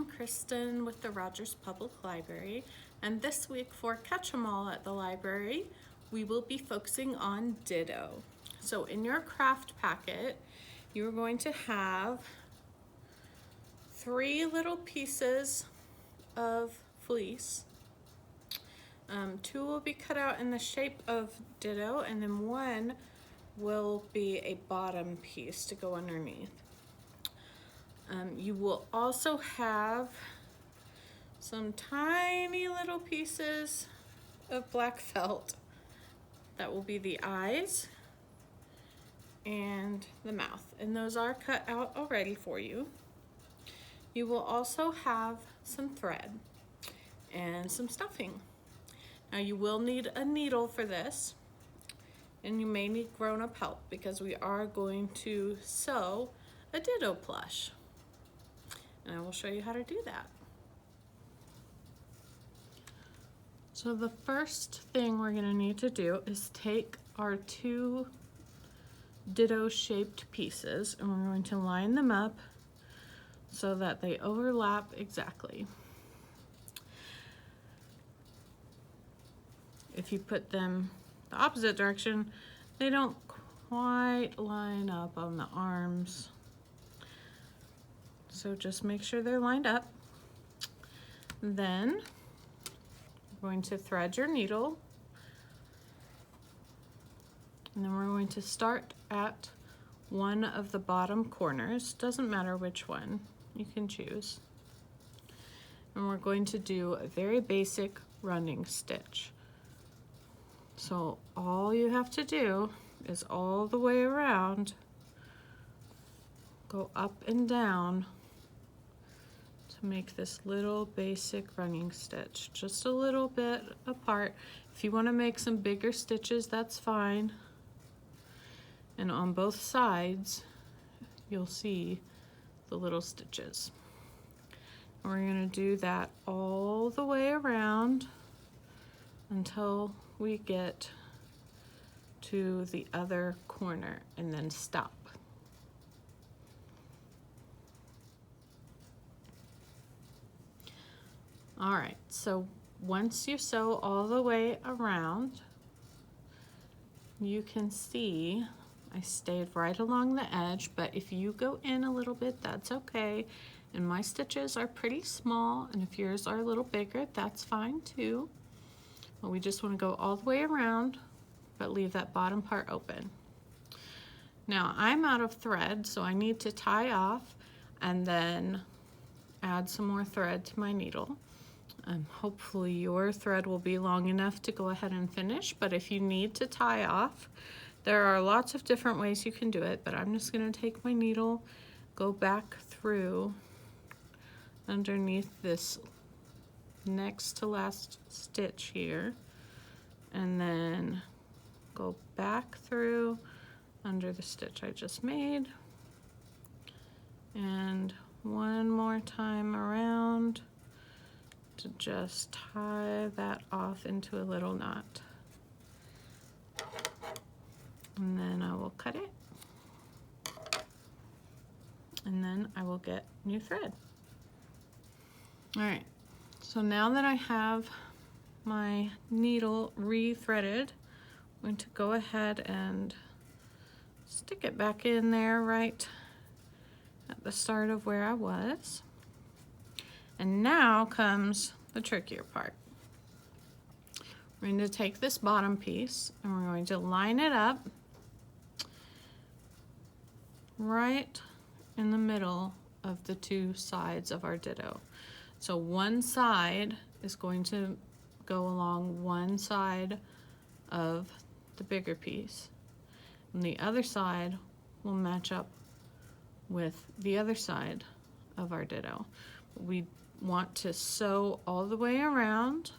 Kristin with the Rogers Public Library, and this week for Catch 'em All at the library, we will be focusing on Ditto. So in your craft packet, you're going to have 3 little pieces of fleece. 2 will be cut out in the shape of Ditto, and then 1 will be a bottom piece to go underneath. You will also have some tiny little pieces of black felt that will be the eyes and the mouth, and those are cut out already for you. You will also have some thread and some stuffing. Now you will need a needle for this, and you may need grown-up help because we are going to sew a Ditto plush. And I will show you how to do that. So the first thing we're going to need to do is take our 2 Ditto shaped pieces, and we're going to line them up so that they overlap exactly. If you put them the opposite direction, they don't quite line up on the arms. So just make sure they're lined up. Then we're going to thread your needle, and then we're going to start at one of the bottom corners. Doesn't matter which one, you can choose. And we're going to do a very basic running stitch. So all you have to do is all the way around, go up and down to make this little basic running stitch, just a little bit apart. If you want to make some bigger stitches, that's fine. And on both sides, you'll see the little stitches. And we're going to do that all the way around until we get to the other corner and then stop. All right, so once you sew all the way around, you can see I stayed right along the edge, but if you go in a little bit, that's okay. And my stitches are pretty small, and if yours are a little bigger, that's fine too. But we just want to go all the way around, but leave that bottom part open. Now I'm out of thread, so I need to tie off and then add some more thread to my needle. Hopefully your thread will be long enough to go ahead and finish, but if you need to tie off, there are lots of different ways you can do it, but I'm just going to take my needle, go back through underneath this next to last stitch here, and then go back through under the stitch I just made, and one more time around to just tie that off into a little knot. And then I will cut it, and then I will get new thread. All right, so now that I have my needle re-threaded, I'm going to go ahead and stick it back in there right at the start of where I was. And now comes the trickier part. We're going to take this bottom piece and we're going to line it up right in the middle of the 2 sides of our Ditto. So one side is going to go along one side of the bigger piece, and the other side will match up with the other side of our Ditto. We want to sew all the way around,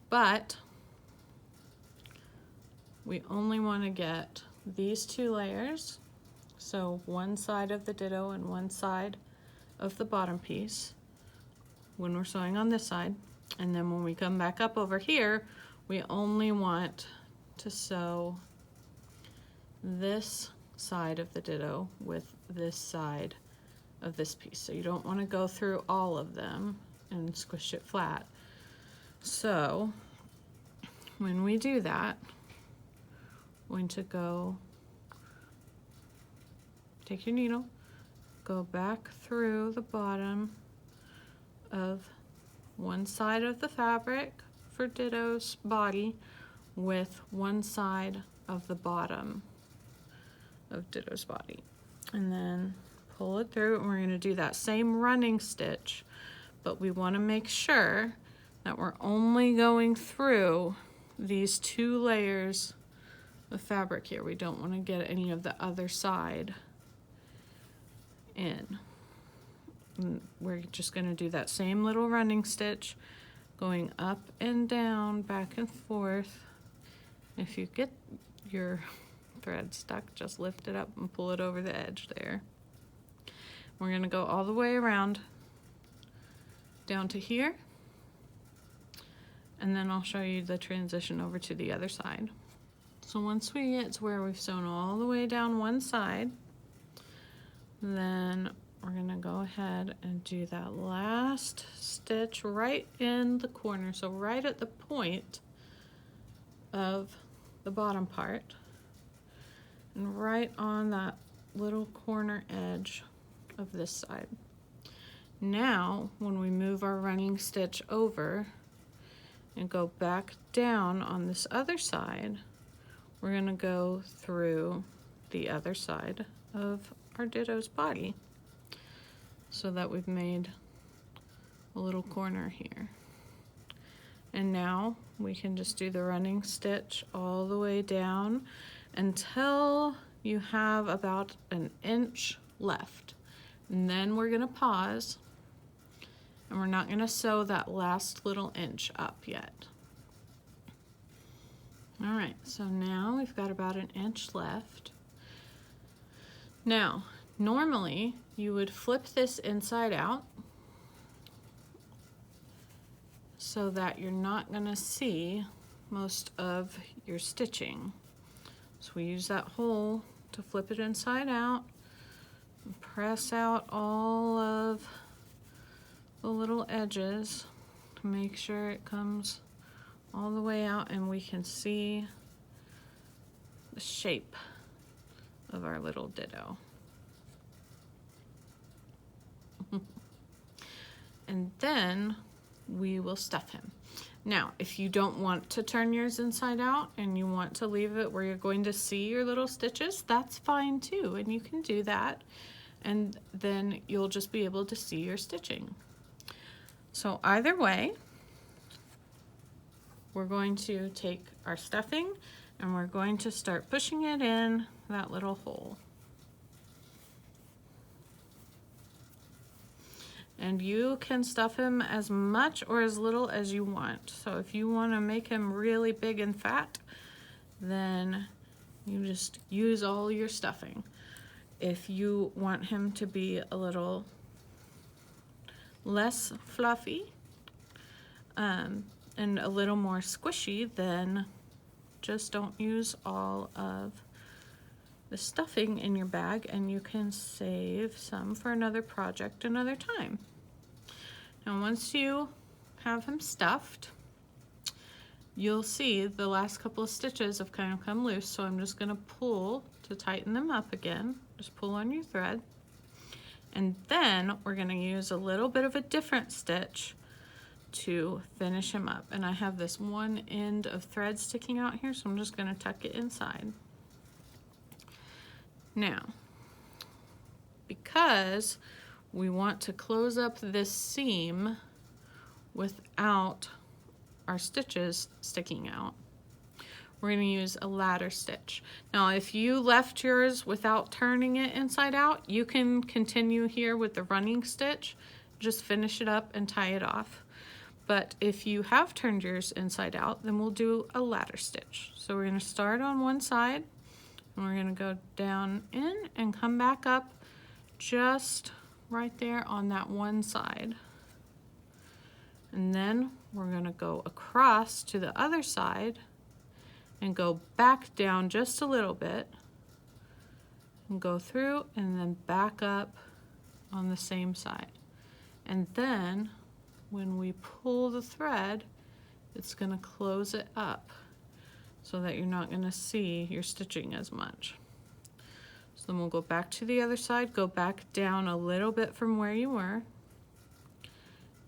but we only want to get these 2 layers, so one side of the Ditto and one side of the bottom piece when we're sewing on this side, and then when we come back up over here, we only want to sew this side of the Ditto with this side of this piece. So you don't want to go through all of them and squish it flat. So when we do that, we're going to go, take your needle, go back through the bottom of one side of the fabric for Ditto's body with one side of the bottom of Ditto's body. And then pull it through, and we're going to do that same running stitch, but we want to make sure that we're only going through these 2 layers of fabric here. We don't want to get any of the other side in. And we're just going to do that same little running stitch, going up and down, back and forth. If you get your thread stuck, just lift it up and pull it over the edge there. We're going to go all the way around down to here, and then I'll show you the transition over to the other side. So once we get to where we've sewn all the way down one side, then we're going to go ahead and do that last stitch right in the corner, so right at the point of the bottom part, and right on that little corner edge of this side. Now, when we move our running stitch over and go back down on this other side, we're going to go through the other side of our Ditto's body, so that we've made a little corner here. And now we can just do the running stitch all the way down until you have about an inch left. And then we're going to pause, and we're not going to sew that last little inch up yet. All right, so now we've got about an inch left. Now, normally you would flip this inside out so that you're not going to see most of your stitching. So we use that hole to flip it inside out. Press out all of the little edges to make sure it comes all the way out and we can see the shape of our little Ditto. And then we will stuff him. Now, if you don't want to turn yours inside out and you want to leave it where you're going to see your little stitches, that's fine too, and you can do that, and then you'll just be able to see your stitching. So either way, we're going to take our stuffing and we're going to start pushing it in that little hole. And you can stuff him as much or as little as you want. So if you want to make him really big and fat, then you just use all your stuffing. If you want him to be a little less fluffy and a little more squishy, then just don't use all of the stuffing in your bag, and you can save some for another project another time. Now once you have him stuffed, you'll see the last couple of stitches have kind of come loose, so I'm just going to pull to tighten them up again. Just pull on your thread, and then we're going to use a little bit of a different stitch to finish him up. And I have this one end of thread sticking out here, so I'm just going to tuck it inside. Now, because we want to close up this seam without our stitches sticking out, we're going to use a ladder stitch. Now, if you left yours without turning it inside out, you can continue here with the running stitch, just finish it up and tie it off. But if you have turned yours inside out, then we'll do a ladder stitch. So we're going to start on one side, and we're going to go down in and come back up just right there on that one side. And then we're going to go across to the other side and go back down just a little bit and go through and then back up on the same side. And then when we pull the thread, it's going to close it up so that you're not going to see your stitching as much. So then we'll go back to the other side, go back down a little bit from where you were,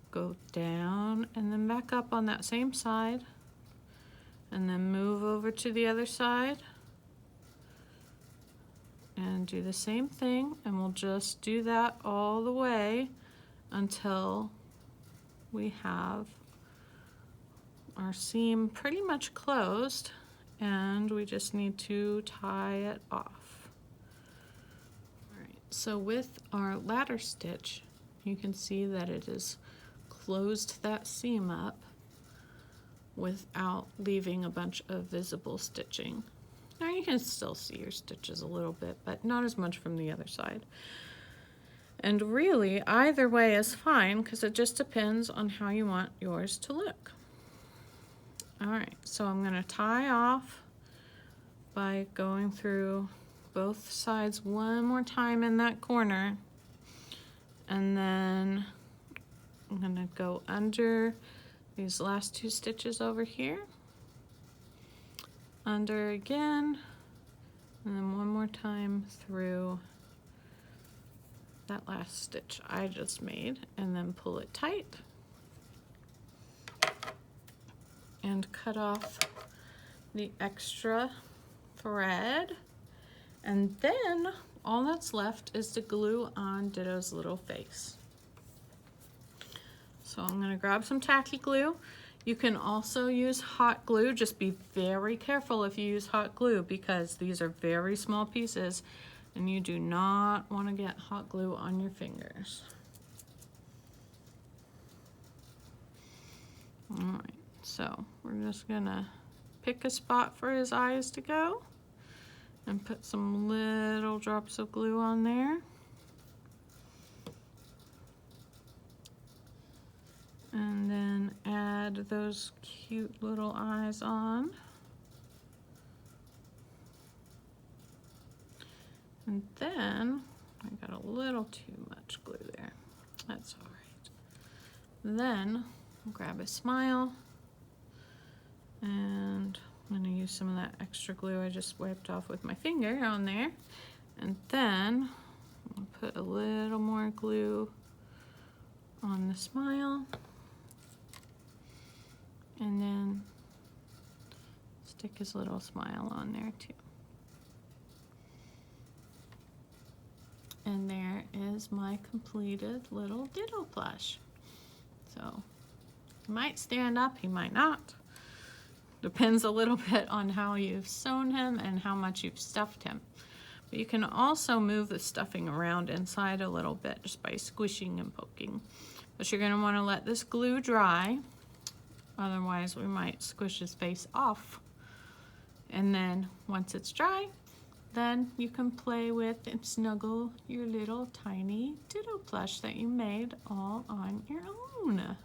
go down and then back up on that same side, and then move over to the other side and do the same thing, and we'll just do that all the way until we have our seam pretty much closed, and we just need to tie it off. All right, so with our ladder stitch, you can see that it has closed that seam up without leaving a bunch of visible stitching. Now you can still see your stitches a little bit, but not as much from the other side. And really, either way is fine because it just depends on how you want yours to look. All right, so I'm going to tie off by going through both sides one more time in that corner, and then I'm going to go under these last two stitches over here, under again, and then one more time through that last stitch I just made, and then pull it tight and cut off the extra thread, and then all that's left is to glue on Ditto's little face. So I'm going to grab some tacky glue. You can also use hot glue. Just be very careful if you use hot glue because these are very small pieces and you do not want to get hot glue on your fingers. All right, so we're just gonna pick a spot for his eyes to go and put some little drops of glue on there. And then add those cute little eyes on. And then I got a little too much glue there. That's all right. Then I'll grab a smile, and I'm going to use some of that extra glue I just wiped off with my finger on there. And then I'll put a little more glue on the smile. And then stick his little smile on there too. And there is my completed little Ditto plush. So he might stand up, he might not. Depends a little bit on how you've sewn him and how much you've stuffed him. But you can also move the stuffing around inside a little bit just by squishing and poking. But you're going to want to let this glue dry. Otherwise, we might squish his face off. And then once it's dry, then you can play with and snuggle your little tiny Ditto plush that you made all on your own.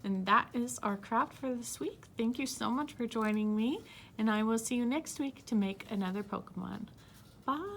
And that is our craft for this week. Thank you so much for joining me, and I will see you next week to make another Pokemon. Bye!